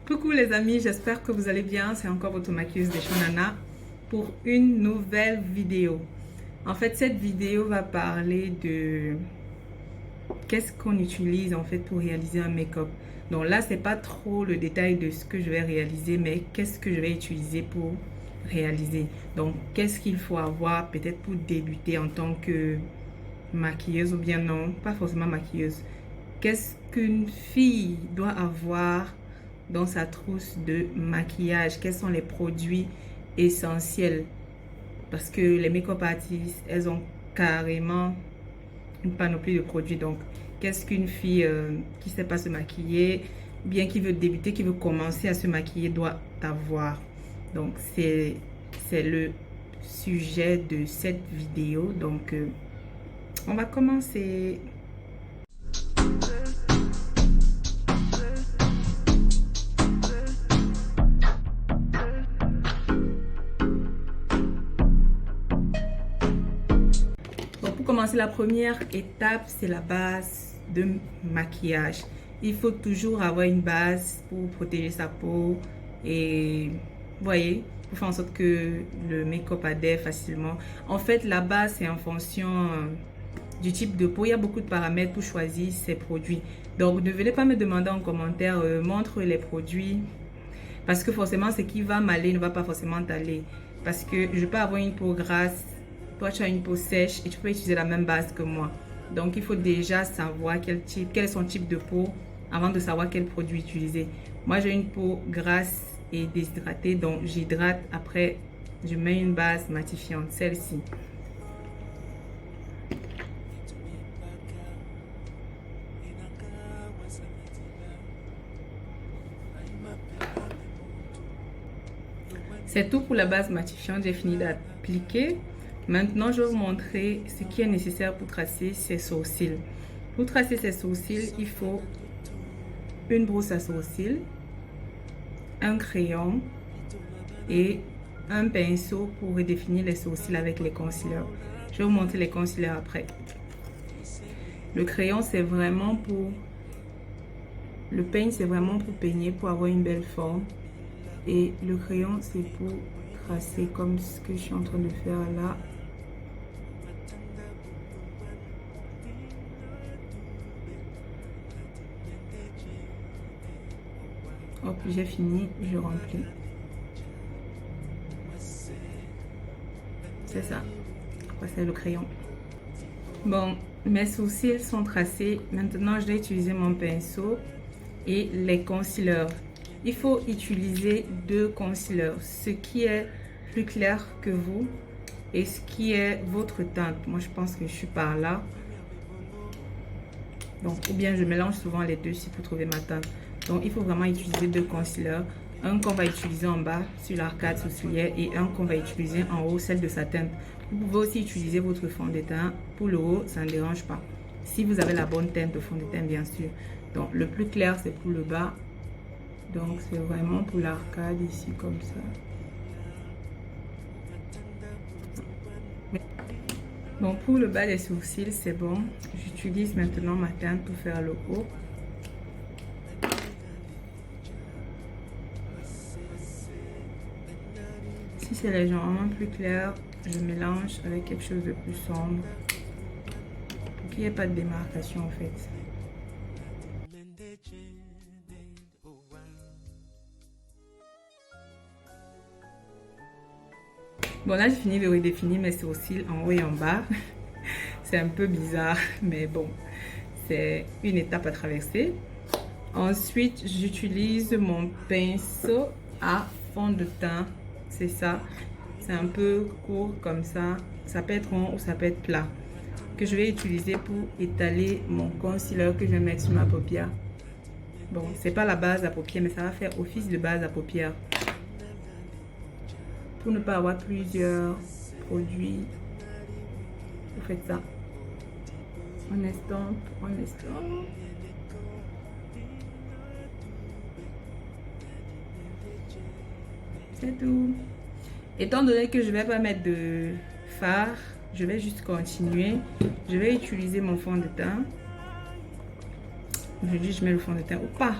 Coucou les amis, j'espère que vous allez bien. C'est encore votre maquilleuse de Shonana pour une nouvelle vidéo. En fait, cette vidéo va parler de qu'est-ce qu'on utilise en fait pour réaliser un make-up. Donc là, c'est pas trop le détail de ce que je vais réaliser, mais qu'est-ce que je vais utiliser pour réaliser. Donc, qu'est-ce qu'il faut avoir peut-être pour débuter en tant que maquilleuse ou bien non, pas forcément maquilleuse. Qu'est-ce qu'une fille doit avoir dans sa trousse de maquillage? Quels sont les produits essentiels? Parce que les make-up artistes, elles ont carrément une panoplie de produits. Donc, qu'est-ce qu'une fille qui ne sait pas se maquiller, bien qui veut débuter, qui veut commencer à se maquiller, doit avoir? Donc, c'est le sujet de cette vidéo. Donc, on va commencer. Pour commencer, la première étape, c'est la base de maquillage. Il faut toujours avoir une base pour protéger sa peau et, vous voyez, pour faire en sorte que le make-up adhère facilement. En fait, la base, c'est en fonction du type de peau. Il y a beaucoup de paramètres pour choisir ces produits. Donc, ne venez pas me demander en commentaire, montre les produits. Parce que forcément, ce qui va m'aller ne va pas forcément t'aller. Parce que je peux avoir une peau grasse. Toi, tu as une peau sèche et tu peux utiliser la même base que moi. Donc, il faut déjà savoir quel est son type de peau avant de savoir quel produit utiliser. Moi, j'ai une peau grasse et déshydratée, donc j'hydrate. Après, je mets une base matifiante, celle-ci. C'est tout pour la base matifiante. J'ai fini d'appliquer. Maintenant, je vais vous montrer ce qui est nécessaire pour tracer ses sourcils. Pour tracer ses sourcils, il faut une brosse à sourcils, un crayon et un pinceau pour redéfinir les sourcils avec les concealers. Je vais vous montrer les concealers après. Le crayon, c'est vraiment pour... Le peigne, c'est vraiment pour peigner, pour avoir une belle forme. Et le crayon, c'est pour tracer comme ce que je suis en train de faire là. Hop, j'ai fini, je remplis. C'est ça. Après, c'est le crayon. Bon, mes sourcils sont tracés. Maintenant, je vais utiliser mon pinceau et les concealers. Il faut utiliser deux concealers. Ce qui est plus clair que vous et ce qui est votre teinte. Moi, je pense que je suis par là. Donc, ou bien je mélange souvent les deux si vous trouvez ma teinte. Donc, il faut vraiment utiliser deux concealers. Un qu'on va utiliser en bas sur l'arcade sourcilière et un qu'on va utiliser en haut, celle de sa teinte. Vous pouvez aussi utiliser votre fond de teint. Pour le haut, ça ne dérange pas. Si vous avez la bonne teinte de fond de teint, bien sûr. Donc, le plus clair, c'est pour le bas. Donc, c'est vraiment pour l'arcade ici, comme ça. Bon, pour le bas des sourcils, c'est bon. J'utilise maintenant ma teinte pour faire le haut. Si c'est légèrement plus clair, je mélange avec quelque chose de plus sombre pour qu'il n'y ait pas de démarcation en fait. Bon, là j'ai fini de redéfinir mes sourcils en haut et en bas. C'est un peu bizarre, mais bon, c'est une étape à traverser. Ensuite, j'utilise mon pinceau à fond de teint. C'est ça. C'est un peu court comme ça. Ça peut être rond ou ça peut être plat. Que je vais utiliser pour étaler mon concealer que je vais mettre sur ma paupière. Bon, c'est pas la base à paupières, mais ça va faire office de base à paupières. Pour ne pas avoir plusieurs produits, vous faites ça. On estompe, on estompe. C'est tout. Étant donné que je ne vais pas mettre de fard, je vais juste continuer. Je vais utiliser mon fond de teint. Je dis je mets le fond de teint ou pas.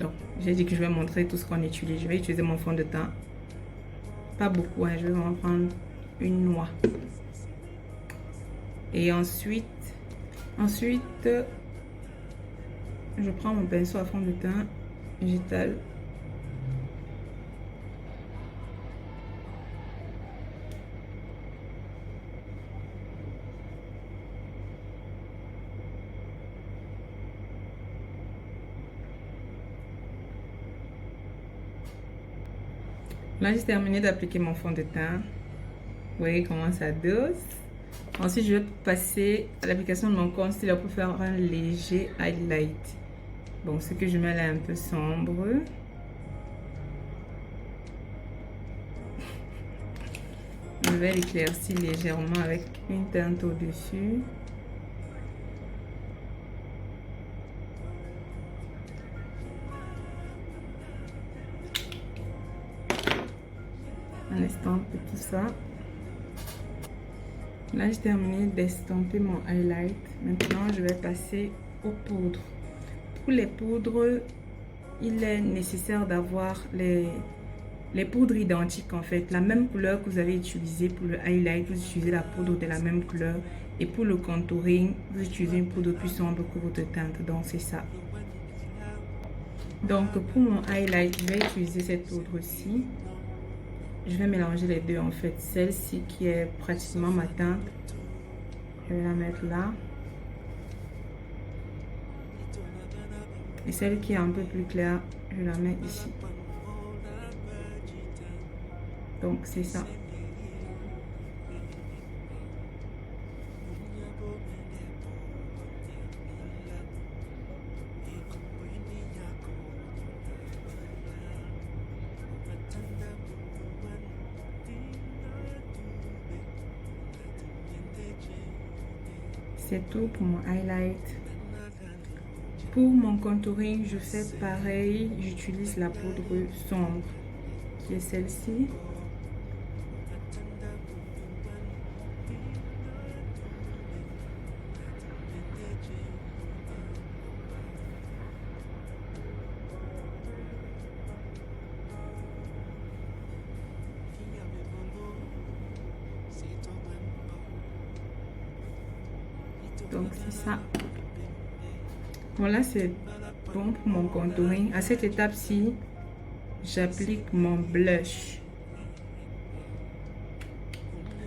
Donc, j'ai dit que je vais montrer tout ce qu'on utilise. Je vais utiliser mon fond de teint. Pas beaucoup, hein. Je vais vraiment prendre une noix. Et ensuite, je prends mon pinceau à fond de teint. J'étale. Là, j'ai terminé d'appliquer mon fond de teint. Vous voyez comment ça dose. Ensuite, je vais passer à l'application de mon concealer pour faire un léger highlight. Bon, ce que je mets là est un peu sombre. Je vais l'éclaircir légèrement avec une teinte au-dessus. On estompe tout ça. Là, j'ai terminé d'estomper mon highlight. Maintenant, je vais passer aux poudres. Pour les poudres, il est nécessaire d'avoir les poudres identiques en fait. La même couleur que vous avez utilisée pour le highlight, vous utilisez la poudre de la même couleur. Et pour le contouring, vous utilisez une poudre plus sombre que votre teinte. Donc, c'est ça. Donc, pour mon highlight, je vais utiliser cette poudre-ci. Je vais mélanger les deux en fait. Celle-ci qui est pratiquement ma teinte, je vais la mettre là. Et celle qui est un peu plus claire, je la mets ici. Donc c'est ça. C'est tout pour mon highlight. Pour mon contouring, je fais pareil. J'utilise la poudre sombre, qui est celle-ci. Donc c'est ça. Voilà, c'est bon pour mon contouring. À cette étape-ci, j'applique mon blush.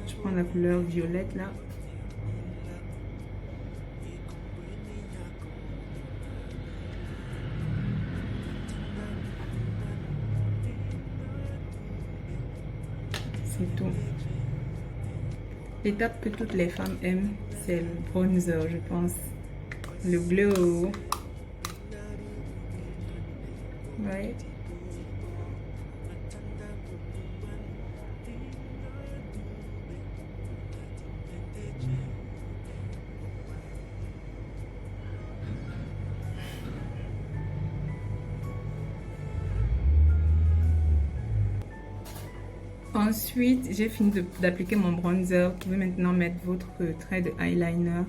Je prends la couleur violette là. C'est tout. L'étape que toutes les femmes aiment, c'est le bronzer, je pense. Le glow. Ouais. Ensuite, j'ai fini d'appliquer mon bronzer. Vous pouvez maintenant mettre votre trait de eyeliner.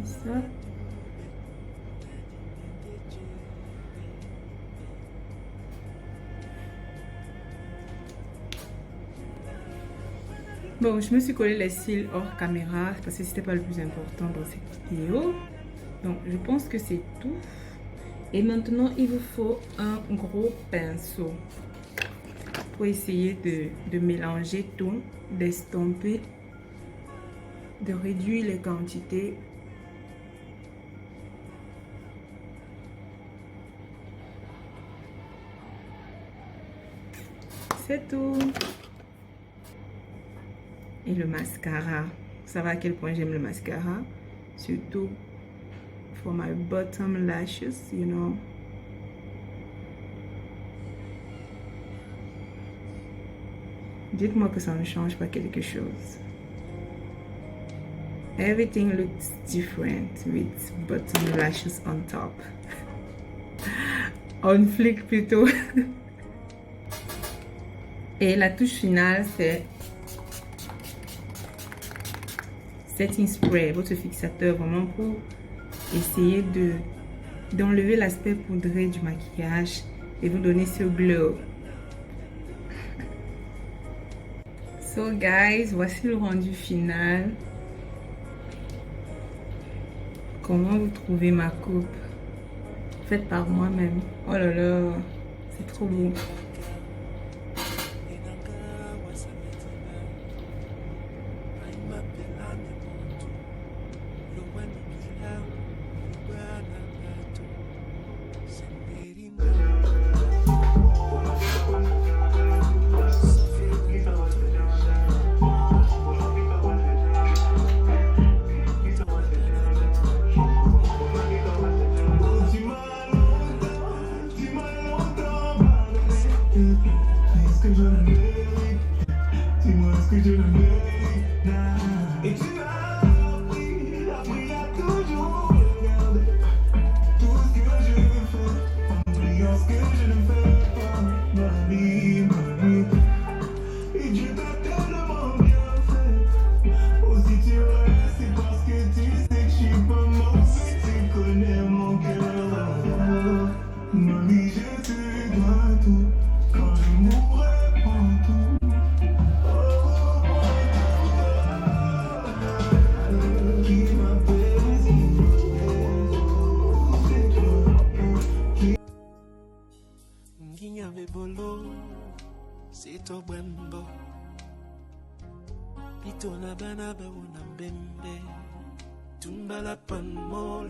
Ça. Bon, je me suis collé les cils hors caméra parce que c'était pas le plus important dans cette vidéo. Donc, je pense que c'est tout. Et maintenant, il vous faut un gros pinceau pour essayer de mélanger tout, d'estomper, de réduire les quantités. C'est tout. Et le mascara. Vous savez à quel point j'aime le mascara. Surtout for my bottom lashes, you know. Dites-moi que ça ne change pas quelque chose. Everything looks different with button lashes on top. On flic plutôt. Et la touche finale, c'est setting spray, votre fixateur, vraiment pour essayer d'enlever l'aspect poudré du maquillage et vous donner ce glow. So guys, voici le rendu final. Comment vous trouvez ma coupe? Faite par moi-même. Oh là là, c'est trop beau. Dis-moi ce que je le mérite. Et tu m'as appris à toujours regarder tout ce que je fais, en oubliant ce que je ne fais pas. Ma vie, et Dieu t'a tellement bien fait. Aussi tu restes, c'est parce que tu sais que je suis pas mauvais. Tu connais mon cœur. Mamie, je te dois tout. Quand je mourrai pour tout. Sito bwembo Pito na bana ba unambembe Tumbala pan mola